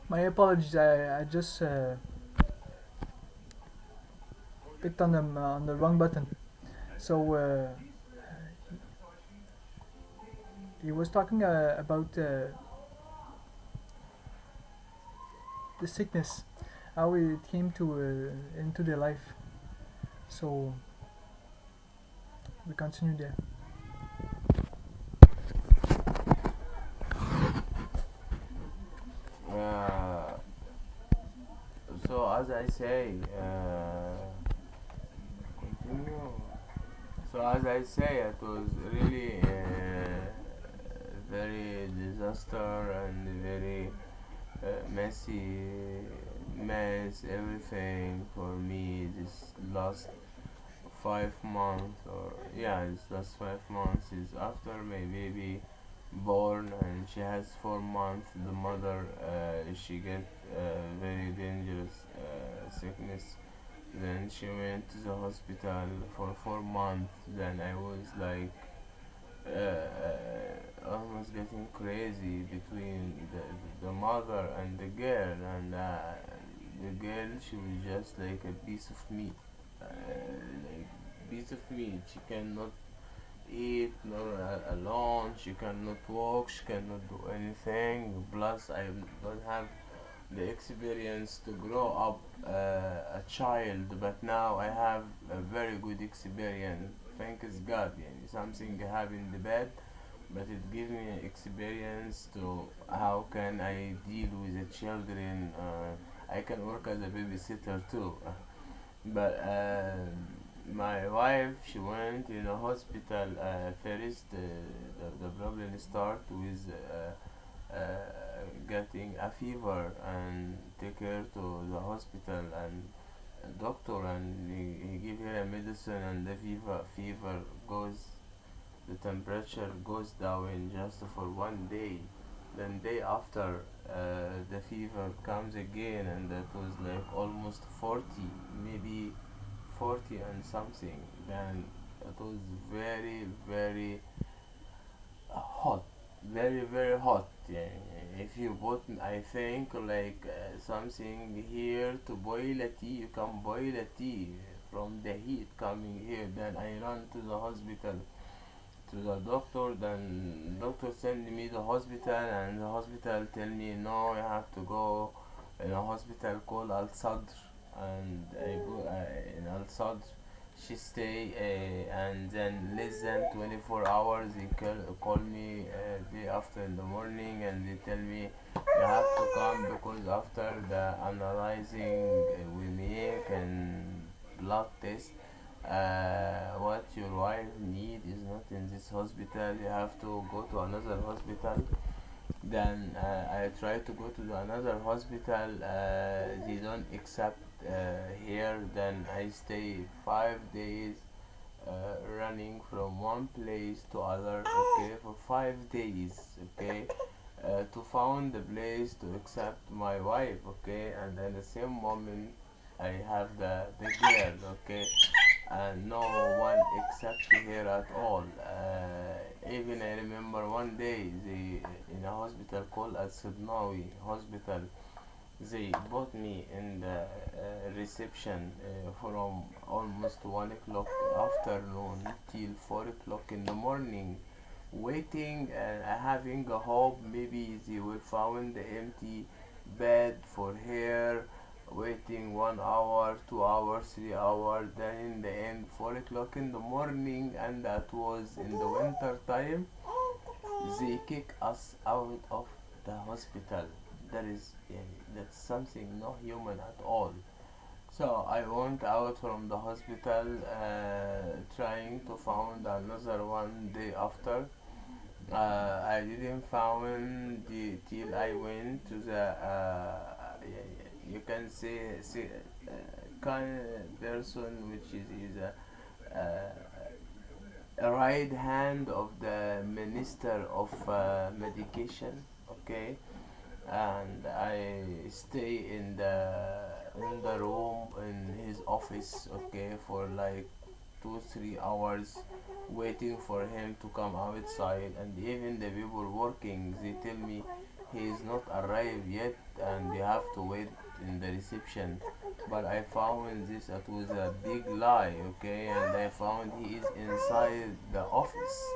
My apologies. I just picked on the wrong button. So he was talking about the sickness, how it came to into their life. So we continue there. Uh, so as I say, continue. So as I say, it was really very disaster and very messy mess everything for me this last 5 months, or yeah, this last 5 months is after my baby born, and she has 4 months. The mother she get very dangerous sickness. Then she went to the hospital for 4 months. Then I was like almost getting crazy between the mother and the girl, and the girl, she was just like a piece of meat, like piece of meat. She cannot eat nor alone, she cannot walk, she cannot do anything. Plus I don't have the experience to grow up a child, but now I have a very good experience. Thanks God, يعني something happened bad, but it gives me experience to how can I deal with the children. I can work as a babysitter too. But my wife, she went in a hospital first. The problem start with getting a fever, and take her to the hospital, and doctor, and he give her a medicine, and the fever goes, the temperature goes down just for one day. Then day after, the fever comes again, and that was like almost 40, maybe 40 and something. Then it was very very hot, very very hot. Yeah, if you put, I think, like something here to boil a tea, you can boil a tea from the heat coming here. Then I run to the hospital, to the doctor. Then doctor send me the hospital, and the hospital tell me no, I have to go in a hospital called Al Sadr. And I go in Al Sadr. She stay, and then less than 24 hours they call me day after in the morning, and they tell me you have to come, because after the analyzing we make and blood test, what your wife need is not in this hospital, you have to go to another hospital. Then I try to go to another hospital, they don't accept here. Then I stay 5 days running from one place to other, okay, for 5 days, okay, to found the place to accept my wife, okay. And then the same moment I have the girl, okay, and no one accept her at all. Even I remember one day, they in a hospital called Al Sidnawi Hospital, they put me in the reception from almost 1 o'clock afternoon till 4 o'clock in the morning, waiting and having a hope maybe they will find the empty bed for her. Waiting 1 hour, 2 hours, 3 hours. Then in the end, 4 o'clock in the morning, and that was in the winter time. They kick us out of the hospital. That is, that's something not human at all. So I went out from the hospital, trying to find another one day after. I didn't find the till I went to the you can say kind person which is a right hand of the minister of medication, okay. And I stay in the room in his office, okay, for like 2 3 hours, waiting for him to come outside. And even the people working, they tell me he is not arrived yet and you have to wait in the reception. But I found this, it was a big lie, okay, and I found he is inside the office,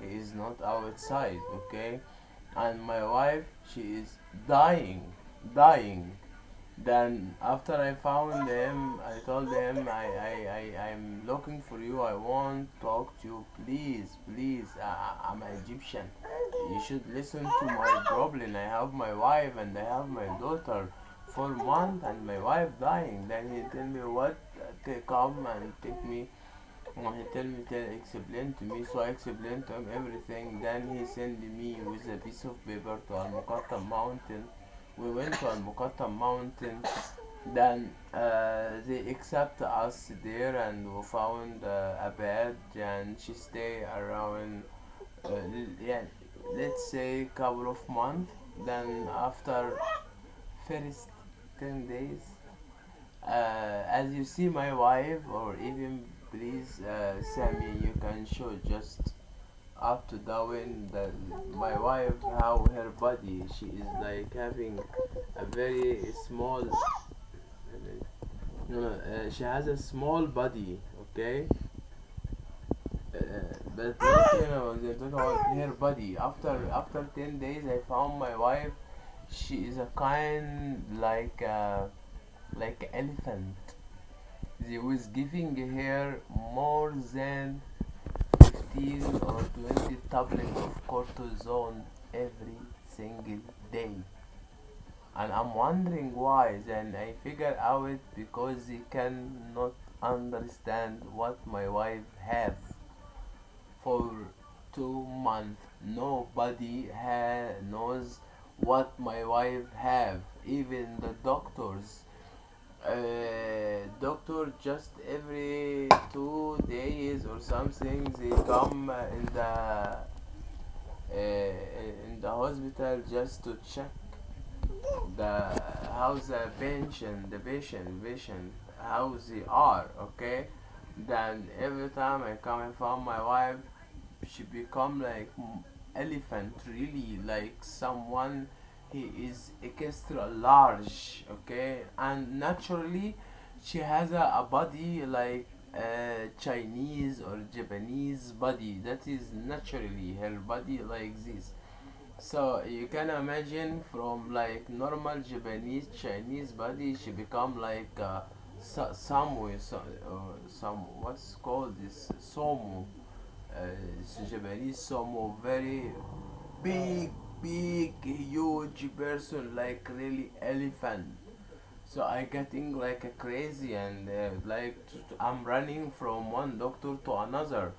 he is not outside, okay. And my wife, she is dying, dying. Then after I found him, I told him I'm looking for you. I want to talk to you. Please, please. I'm Egyptian. You should listen to my problem. I have my wife and I have my daughter for a month and my wife dying. Then he tell me what? Come and take me. He explain to me. So I explained to him everything. Then he sent me with a piece of paper to Al Muqattam mountain. We went to Al Muqattam mountain. Then they accept us there and we found a bed and she stay around yeah, let's say couple of months. Then after first 10 days, as you see my wife, or even please Sammy, you can show just up to down the my wife how her body, she is like having a very small, no, she has a small body, okay. But not, they talk about her body. After 10 days, I found my wife. She is a kind like elephant. They was giving her more than 15 or 20 tablets of cortisone every single day. And I'm wondering why. Then I figure out because they cannot understand what my wife have for 2 months. Nobody knows what my wife have. Even the doctors. Doctor just every 2 days or something they come in the hospital just to check the how the patient how they are, okay. Then every time I come and found my wife, she become like elephant, really like someone he is extra large, okay. And naturally she has a body like Chinese or Japanese body, that is naturally her body like this. So you can imagine from like normal Japanese Chinese body, she become like some way, some what's called this somo, Japanese sumo, very big, big, huge person, like really elephant. So I getting like a crazy and I'm running from one doctor to another,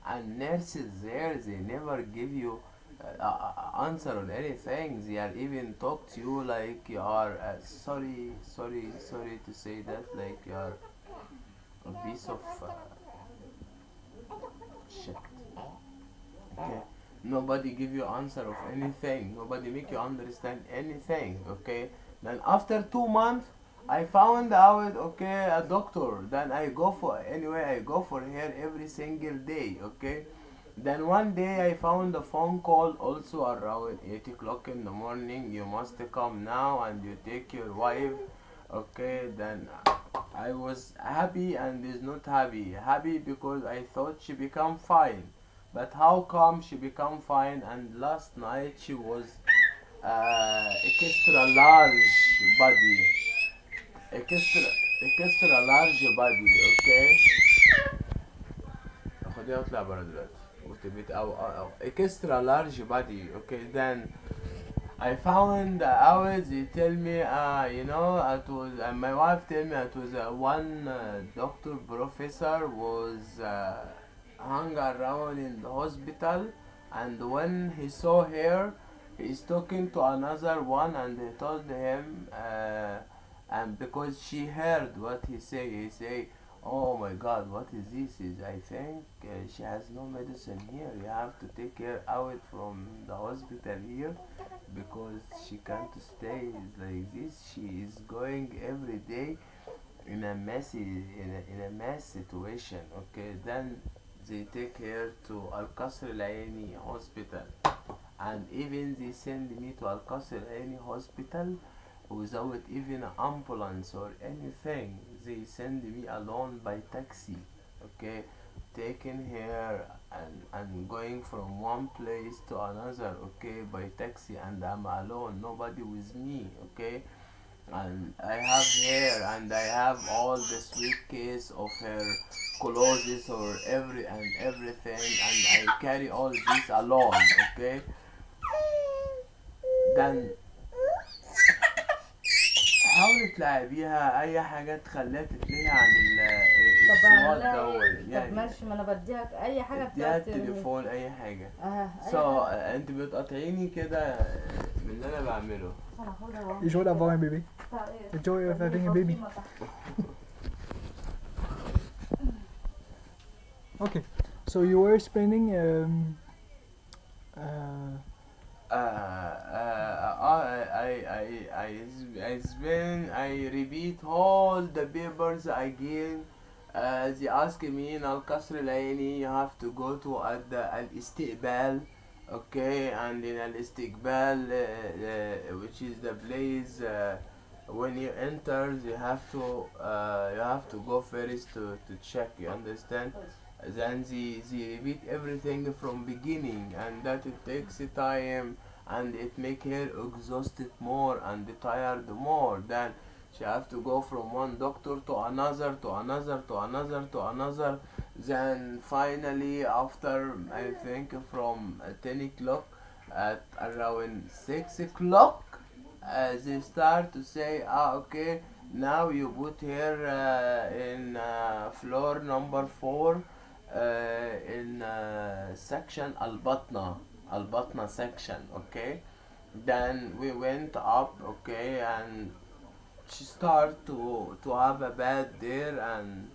and nurses there they never give you answer on anything. They are even talk to you like you are sorry to say that, like you are a piece of shit. Okay, nobody give you answer of anything, nobody make you understand anything, okay. Then after 2 months I found out, okay, a doctor. Then I go for, anyway, I go for her every single day, okay. Then one day I found a phone call also around 8 o'clock in the morning, you must come now and you take your wife, okay. Then I was happy and is not happy because I thought she become fine. But how come she become fine and last night she was extra large body, extra extra large body, okay. خديها واطلع برا دلوقتي وتبيت أو extra large body, okay. Then I found out, they tell me, it was, my wife tell me it was one doctor professor was hung around in the hospital, and when he saw her, he's talking to another one, and he told him, and because she heard what he say, oh my God, what is this? Is I think she has no medicine here. You have to take her out from the hospital here because she can't stay like this. She is going every day in a mess situation. Okay, then they take her to Al Qasr Al Aini hospital, and even they send me to Al Qasr any hospital without even an ambulance or anything. They send me alone by taxi, okay, taking here and going from one place to another, okay, by taxi, and I'm alone, nobody with me, okay. And I have her and I have all the suitcase of her clothes or everything, and I carry all this alone, okay. Then حاولي تلعبيها اي حاجة تخليها تتلهي عن طب اعمل الصوت لها دون ايه؟ طب يعني. ماشي، ما انا بديها اي حاجه اديها بتاعت التليفون اي حاجة. اي so حاجه. انت بتقاطعيني كده من اللي انا بعمله. انا هاخدها واعمل Je joie d'avoir كده. un bébé. بتاع ايه؟ The joy of having a بديله baby. تفصيمة تحت. Okay, so you were explaining uh, I repeat all the papers again. They ask me in القصر العيني you have to go to الاستقبال, okay, and in الاستقبال which is the place when you enter you have to go first to check, you understand. Then they repeat everything from beginning, and that it takes time, and it make her exhausted more and tired more. Then she have to go from one doctor to another to another to another to another. Then finally after I think from 10 o'clock, at around 6 o'clock, they start to say, okay, now you put here in floor number 4, in section Al-Batna section, okay. Then we went up, okay, and she start to have a bed there, and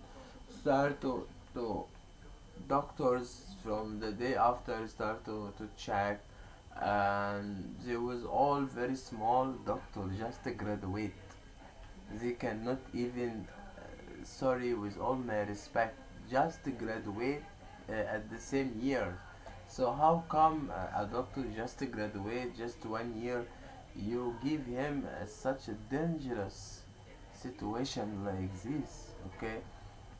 start to doctors from the day after start to check, and there was all very small doctor just graduate. They cannot even, sorry, with all my respect, just graduate at the same year. So how come a doctor just graduate just 1 year, you give him such a dangerous situation like this, okay.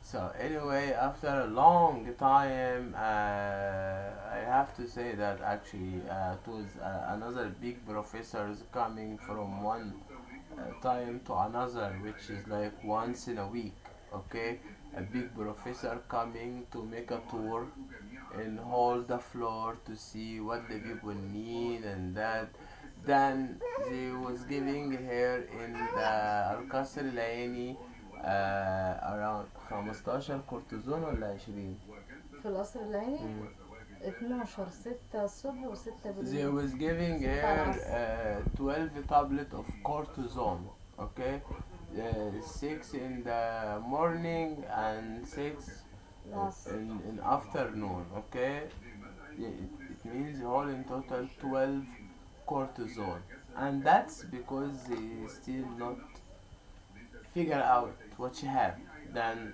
So anyway, after a long time, I have to say that actually it was another big professors coming from one time to another, which is like once in a week, okay. A big professor coming to make a tour and hold the floor to see what the people need and that. Then they was giving her in the القصر العيني around 15 كورتيزون ولا 20. في القصر العيني مم. 12، 6 الصبح و6 They بالليل. was giving her 12 tablet of cortisone, okay. 6 in the morning and 6 العصر. in afternoon, okay. It means all in total 12 cortisone, and that's because they still not figure out what she have. Then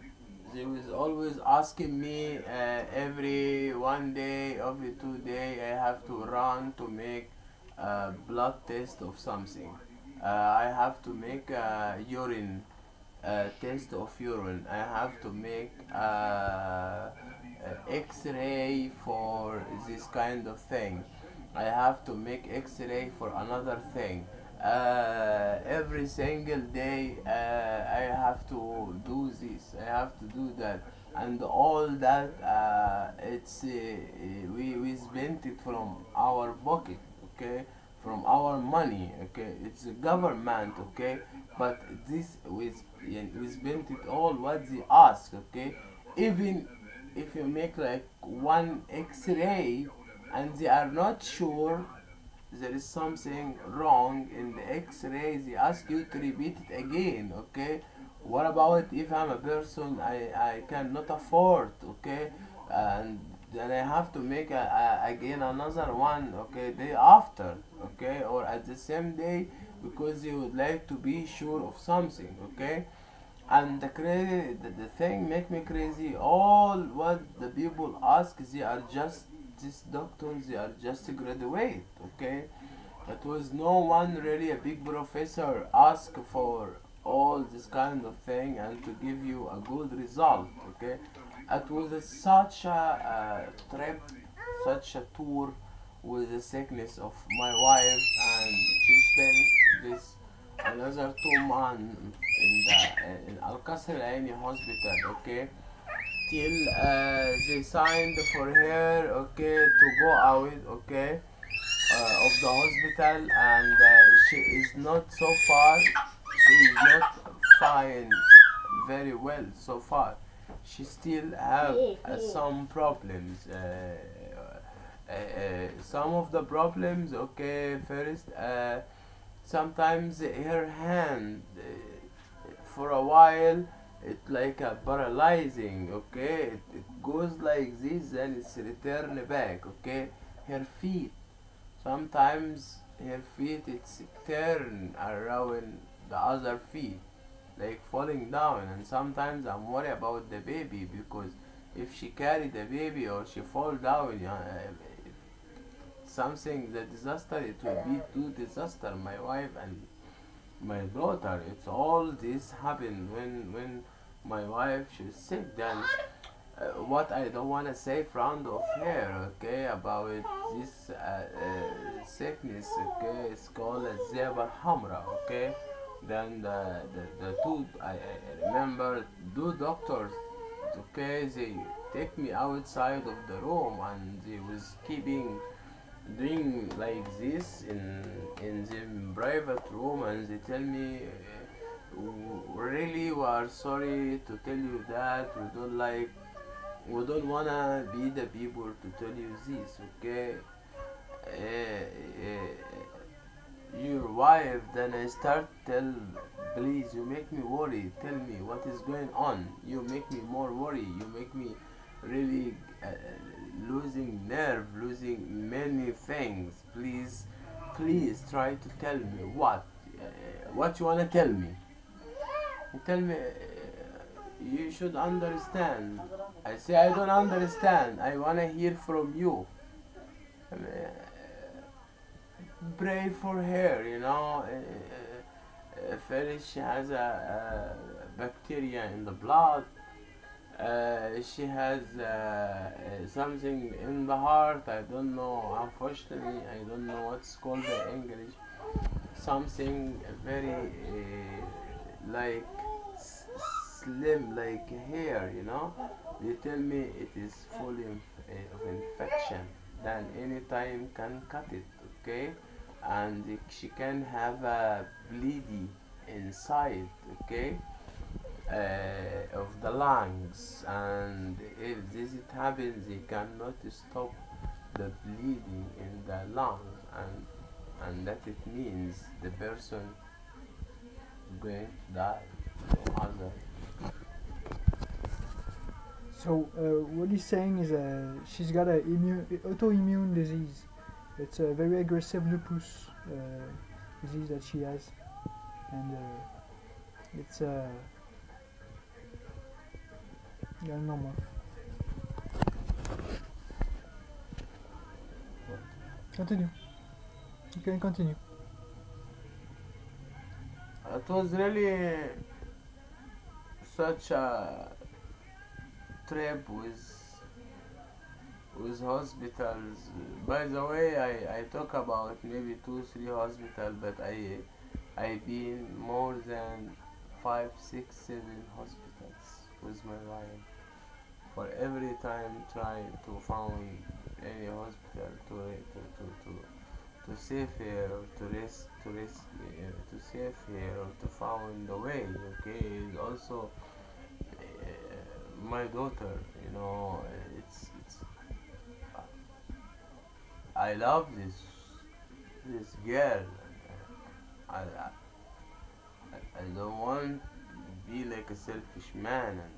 they was always asking me every 1 day, every 2 day, I have to run to make a blood test of something. I have to make a urine test of urine. I have to make X-ray for this kind of thing. I have to make X-ray for another thing. Every single day, I have to do this. I have to do that, and all that. It's we spent it from our pocket, okay, from our money, okay. It's a government, okay, but this we spent it all what they ask, okay. Even if you make like one X-ray and they are not sure there is something wrong in the X-ray, they ask you to repeat it again, okay. What about if I'm a person I cannot afford, okay, and then I have to make again another one, okay, day after, okay, or at the same day, because they would like to be sure of something, okay. And the thing make me crazy, all what the people ask, they are just these doctors, they are just graduate, okay? It was no one really a big professor ask for all this kind of thing and to give you a good result, okay? It was such a trip, such a tour with the sickness of my wife, and she spent this another 2 months in the in Al Qasr Al Aini hospital, okay, till they signed for her, okay, to go out, okay, of the hospital, and she is not so far, she is not fine very well so far, she still have some problems, some of the problems, okay, first, sometimes her hand, for a while it like a paralyzing, okay, it goes like this, then it's return back, okay. Her feet, sometimes her feet it's turn around the other feet, like falling down, and sometimes I'm worried about the baby because if she carry the baby or she fall down, yeah, something the disaster, it will be two disaster, my wife and my daughter. It's all this happened when my wife she's sick. Then what I don't want to say front of her, okay, about this sickness, okay, it's called zebra hamra, okay. Then the two I remember two doctors, okay, they take me outside of the room and they was keeping doing like this in the private room, and they tell me, really we are sorry to tell you that we don't wanna be the people to tell you this, okay. Your wife, then I start tell, please, you make me worry, tell me what is going on, you make me more worry, you make me really losing nerve, losing many things, please, please try to tell me what you wanna tell me. You tell me, you should understand. I say I don't understand, I wanna hear from you. Uh, Pray for her, you know. First she has a bacteria in the blood, she has something in the heart, I don't know, unfortunately I don't know what's called in English, something very like slim like hair, you know. They tell me it is full of infection, then anytime can cut it, okay, and she can have a bleedy inside, okay, of the lungs, and if this it happens they cannot stop the bleeding in the lungs, and that it means the person going to die. So other. So what he's saying is she's got a autoimmune disease. It's a very aggressive lupus disease that she has, and it's yeah, no more. Continue. You can continue. It was really such a trip with hospitals. By the way, I talk about maybe 2 3 hospitals, but I been more than 5 6 7 hospitals with my wife. For every time try to find any hospital to save her, or to save her, or to find the way, okay. Is also my daughter, you know. It's I love this girl. I don't want to be like a selfish man and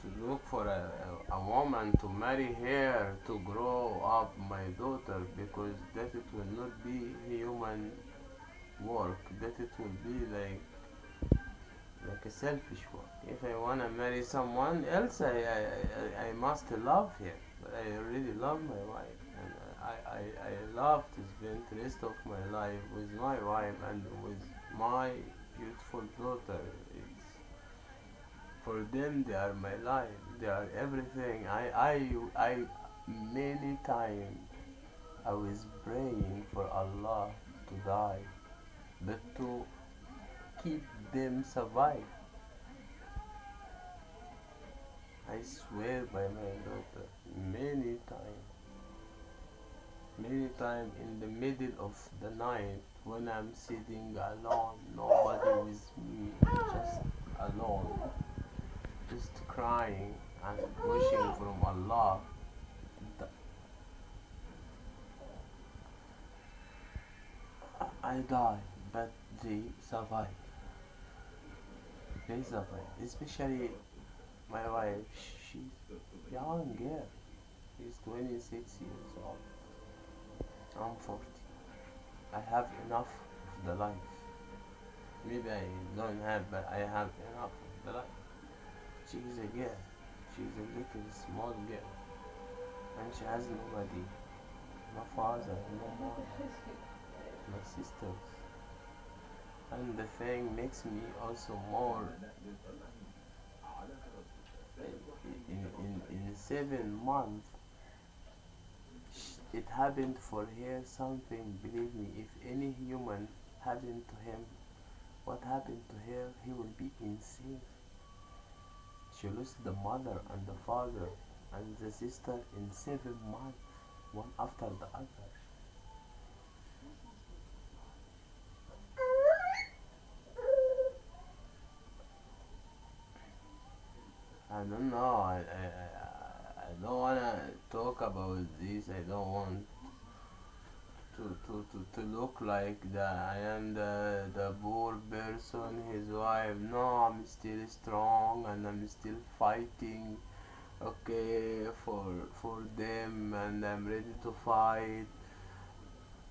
to look for a woman to marry her to grow up my daughter, because that it will not be human work, that it will be like a selfish one. If I wanna marry someone else, I must love her, but I really love my wife, and I love to spend the rest of my life with my wife and with my beautiful daughter. It's for them they are my life. They are everything. I many times I was praying for Allah to die, but to keep them survive. I swear by my daughter many time in the middle of the night when I'm sitting alone, nobody with me, just alone, just crying and wishing from Allah that I die, but they survive. They survive, especially my wife. She's young girl. She's 26 years old. I'm 40. I have enough of the life. Maybe I don't have, but I have enough of the life. She's a girl. She's a little small girl. And she has nobody. No father, no mother, no sisters. And the thing makes me also more. In 7 months, it happened for her something. Believe me, if any human happened to him, what happened to her, he will be insane. She lost the mother and the father and the sister in 7 months, one after the other. I don't know. I don't wanna talk about this. I don't want to look like that I am the poor person, his wife. No, I'm still strong and I'm still fighting. Okay, for them, and I'm ready to fight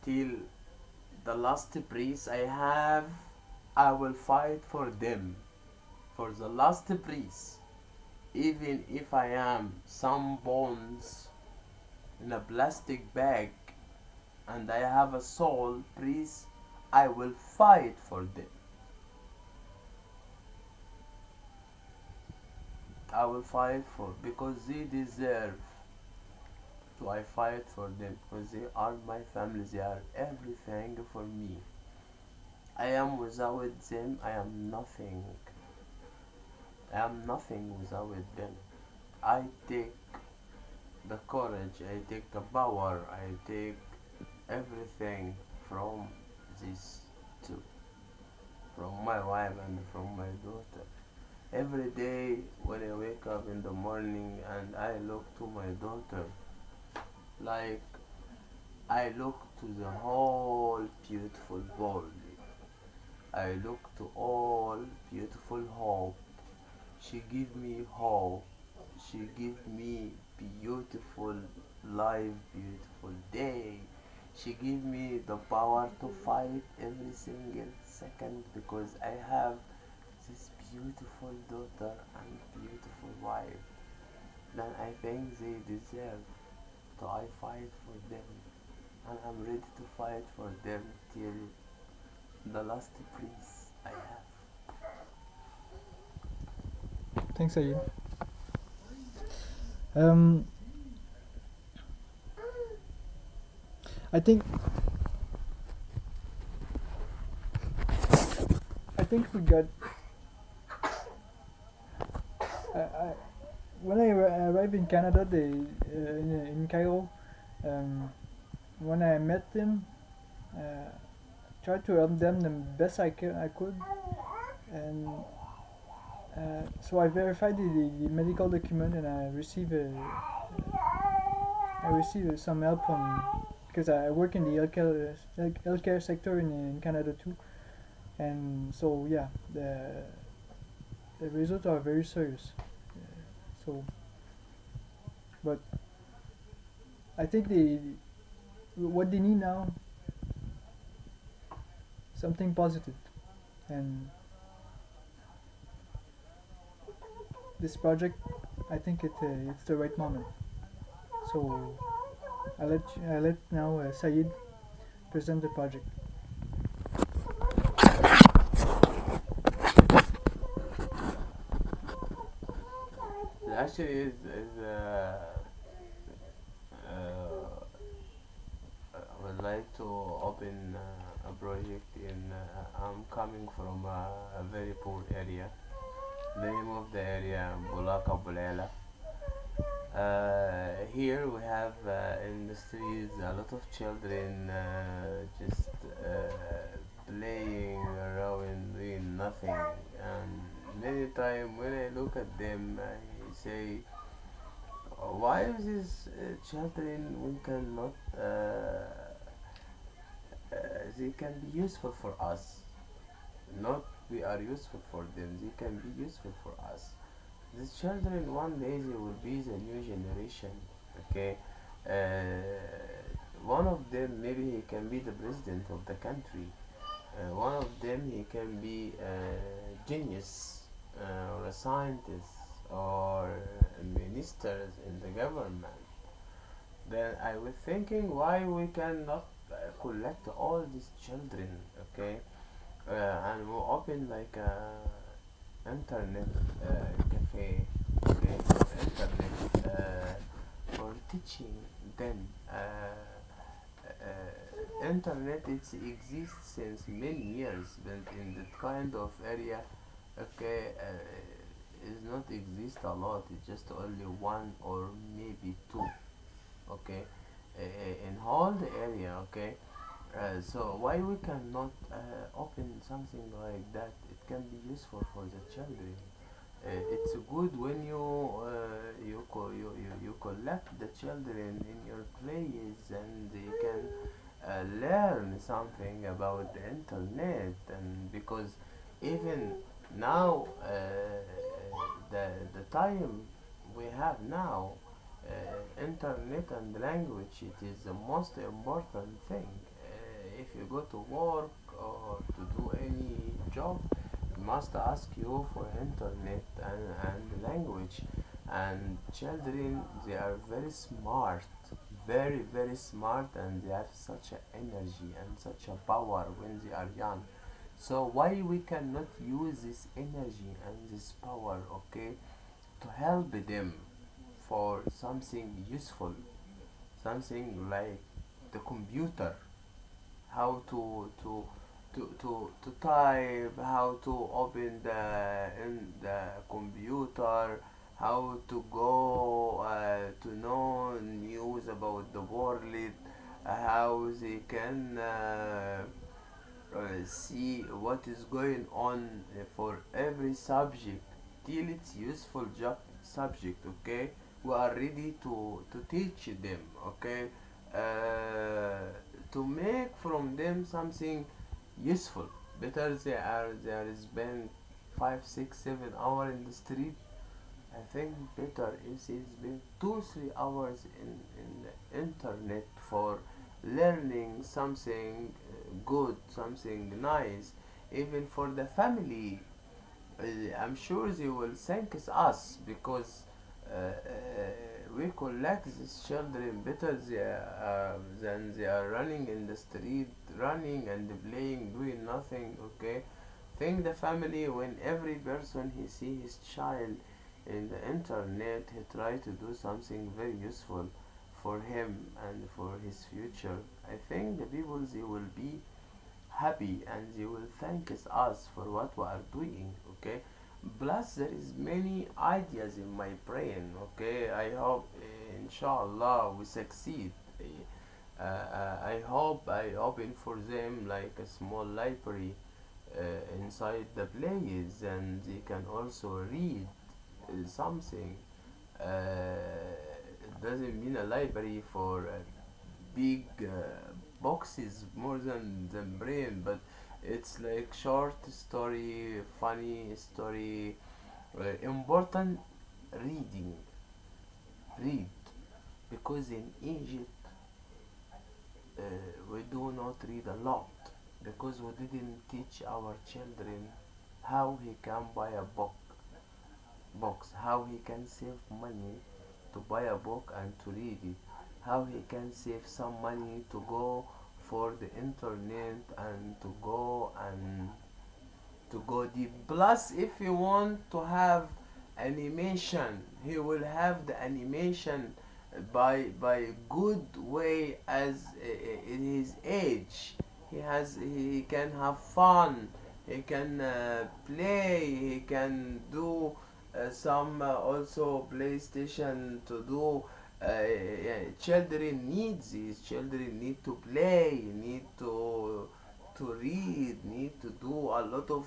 till the last breath I have. I will fight for them for the last breath, even if I am some bones in a plastic bag and I have a soul, please, I will fight for them. I will fight for because they deserve to I fight for them because they are my family, they are everything for me. I am without them, I am nothing. I am nothing without them. I take the courage, I take the power, I take everything from these two, from my wife and from my daughter. Every day when I wake up in the morning and I look to my daughter, like I look to the whole beautiful world. I look to all beautiful hope. She give me hope. She give me beautiful life, beautiful day. She give me the power to fight every single second because I have this beautiful daughter and beautiful wife. Then I think they deserve to I fight for them, and I'm ready to fight for them till the last breath I have. Thanks, Ayub. Um, I think we got. I when I arrived in Canada, in Cairo, um, when I met them, tried to help them the best I could, and so I verified the medical document, and I received some help from because I work in the healthcare sector in Canada too, and so yeah, the results are very serious. So, but I think what they need now something positive, and this project, I think it's the right moment. So I let now Sayed present the project. Actually uh, I would like to open a project in. I'm coming from a very poor area. The name of the area Bulaka Bulela. Here we have in the streets a lot of children just playing around doing nothing, and many time when I look at them I say, why is these children we cannot they can be useful for us, not we are useful for them, they can be useful for us. These children one day they will be the new generation. Okay, one of them maybe he can be the president of the country. One of them he can be a genius or a scientist or ministers in the government. Then I was thinking why we cannot collect all these children, okay, and we open like a internet cafe, okay, internet for teaching them. Internet it exists since many years, but in that kind of area, okay, is not exist a lot. It's just only one or maybe two, okay, in whole the area, okay. So why we cannot open something like that? It can be useful for the children. It's good when you collect the children in your place and they can learn something about the internet, and because even now the time we have now, internet and language it is the most important thing. If you go to work or to do any job, must ask you for internet and language. And children they are very smart, very smart, and they have such a energy and such a power when they are young. So why we cannot use this energy and this power, okay, to help them for something useful, something like the computer, how to type, how to open the computer, how to go to know news about the world, how they can see what is going on for every subject till it's useful subject, okay. We are ready to teach them, okay, to make from them something useful. Better they are spend 5 6 7 hours in the street. I think better is he spend 2 3 hours in the internet for learning something good, something nice, even for the family. I'm sure they will thank us because we collect these children better than they are running in the street, running and playing, doing nothing. Okay, think the family when every person he see his child in the internet, he try to do something very useful for him and for his future. I think the people they will be happy and they will thank us for what we are doing, okay. Plus there is many ideas in my brain, okay. I hope inshallah we succeed. I hope I open for them like a small library inside the place, and they can also read something. It doesn't mean a library for big boxes more than brain, but it's like short story, funny story, important reading. Read, because in Egypt we do not read a lot because we didn't teach our children how he can buy a box, how he can save money to buy a book and to read it, how he can save some money to go for the internet and to go deep. Plus, if you want to have animation, he will have the animation by good way as in his age. He can have fun. He can play. He can do some also PlayStation to do. Children need these. Children need to play. Need to read, need to do a lot of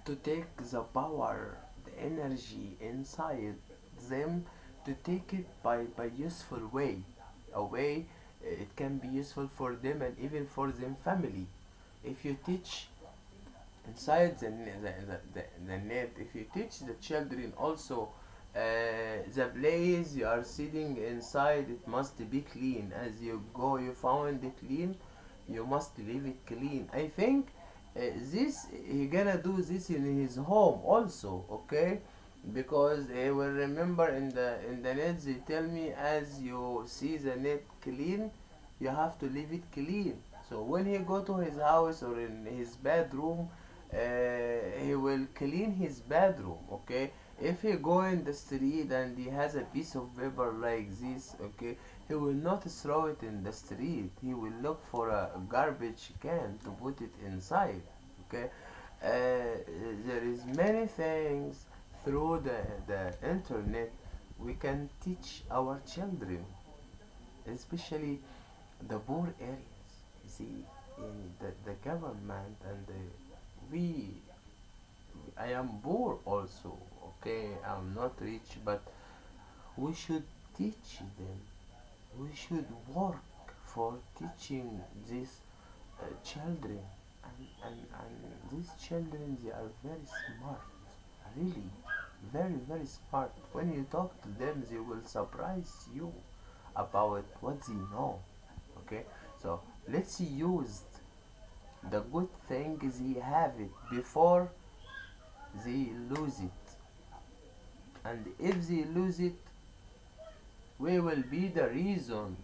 to take the power, the energy inside them, to take it by useful way, a way it can be useful for them and even for them family. If you teach inside the net, if you teach the children also the place you are sitting inside, it must be clean. As you go, you found it clean, you must leave it clean. I think this he gonna do this in his home also, okay? Because he will remember in the net they tell me, as you see the net clean, you have to leave it clean. So when he go to his house or in his bedroom, he will clean his bedroom, okay? If he go in the street and he has a piece of paper like this, okay, he will not throw it in the street. He will look for a garbage can to put it inside, okay? There is many things through the internet we can teach our children, especially the poor areas. See, in the government and we, I am poor also, okay? I'm not rich, but we should teach them. We should work for teaching these children, and these children, they are very smart, really, very smart. When you talk to them, they will surprise you about what they know, okay? So let's use the good things they have it before they lose it, and if they lose it, we will be the reason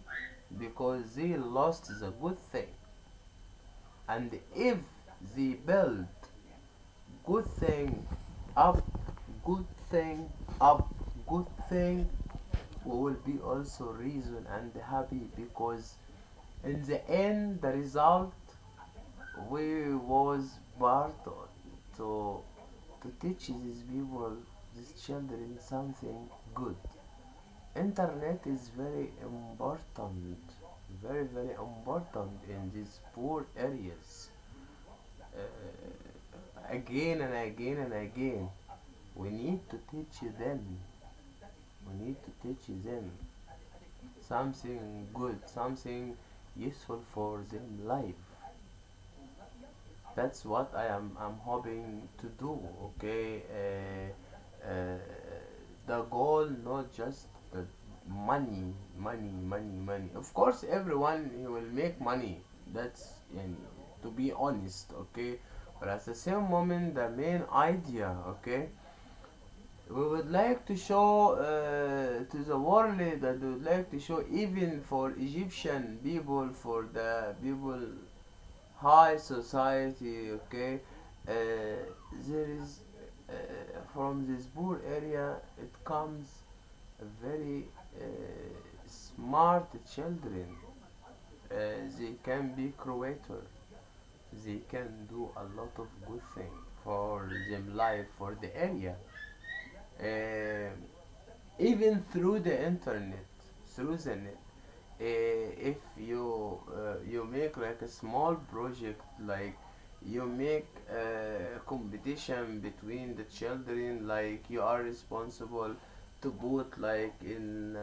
because they lost the good thing. And if they build good thing up, good thing up, good thing, we will be also reason and happy, because in the end the result, we was part to to teach these people, these children, something good. Internet is very important, very important in these poor areas. Again and again and again, we need to teach them. We need to teach them something good, something useful for them life. That's what I'm hoping to do, okay? The goal, not just the money. Of course everyone he will make money, that's to be honest, okay? But at the same moment, the main idea, okay, we would like to show to the world, that we would like to show even for Egyptian people, for the people high society, okay, there is from this poor area, it comes very smart children. They can be creator, they can do a lot of good thing for them life, for the area. uh, Even through the internet, through the net, if you make like a small project, like you make a competition between the children, like you are responsible to put like in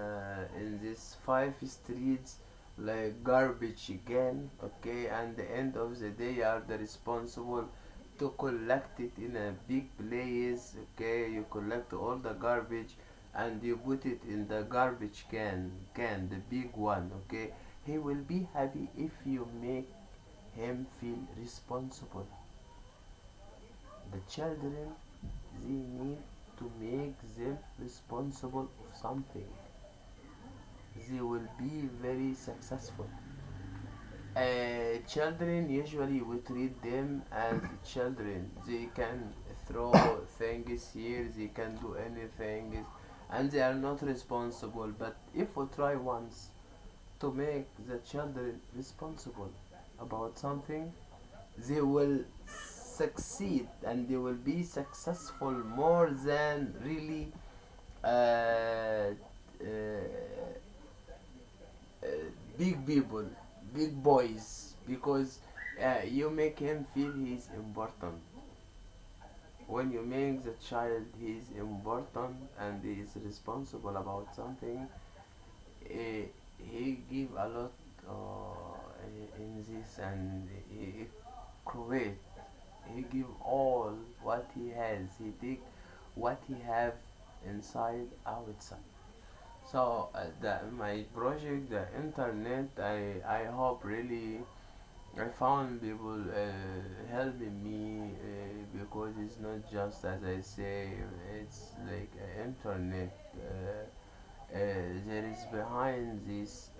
these 5 streets like garbage again, okay, and the end of the day you are the responsible to collect it in a big place, okay? You collect all the garbage and you put it in the garbage can, the big one, okay? He will be happy if you make him feel responsible. The children, they need to make them responsible of something. they will be very successful. Children, usually we treat them as children. They can throw things here, they can do anything, and they are not responsible. But if we try once to make the children responsible about something, they will succeed and they will be successful more than really uh, uh, big people, big boys, because you make him feel he's important. When you make the child he's important and he is responsible about something, he give a lot in this, and he create, he give all what he has, he take what he have inside outside. So my project, the internet, I hope really I found people helping me, because it's not just as I say, it's like internet. There is behind this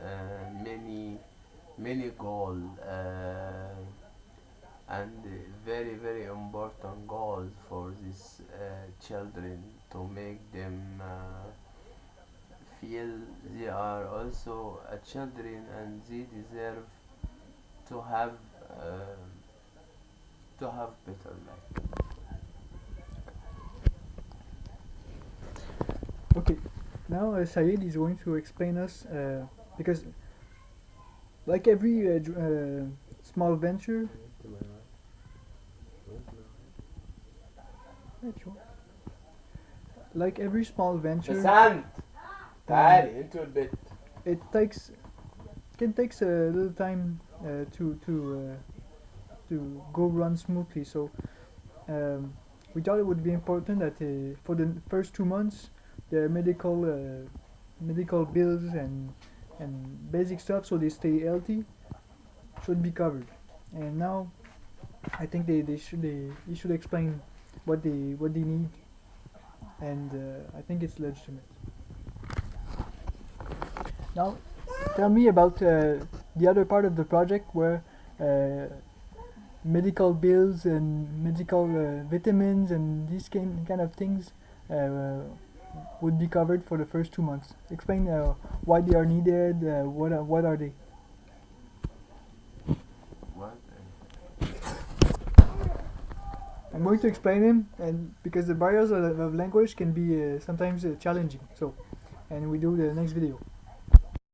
many goal, and very very important goals for these children, to make them feel they are also a children and they deserve to have uh, to have better life. Okay, now Sayed is going to explain us because like every small venture. Right, sure. Like every small venture, بسنت تعالي انتوا البيت. it can takes a little time to go run smoothly. So we thought it would be important that for the first 2 months, the medical bills and basic stuff, so they stay healthy, should be covered. And now I think they should explain what they need, and I think it's legitimate. Now, tell me about the other part of the project where medical bills and medical vitamins and these kind of things would be covered for the first 2 months. Explain why they are needed. What are they? What? I'm going to explain them, and because the barriers of language can be sometimes challenging. So, and we do the next video.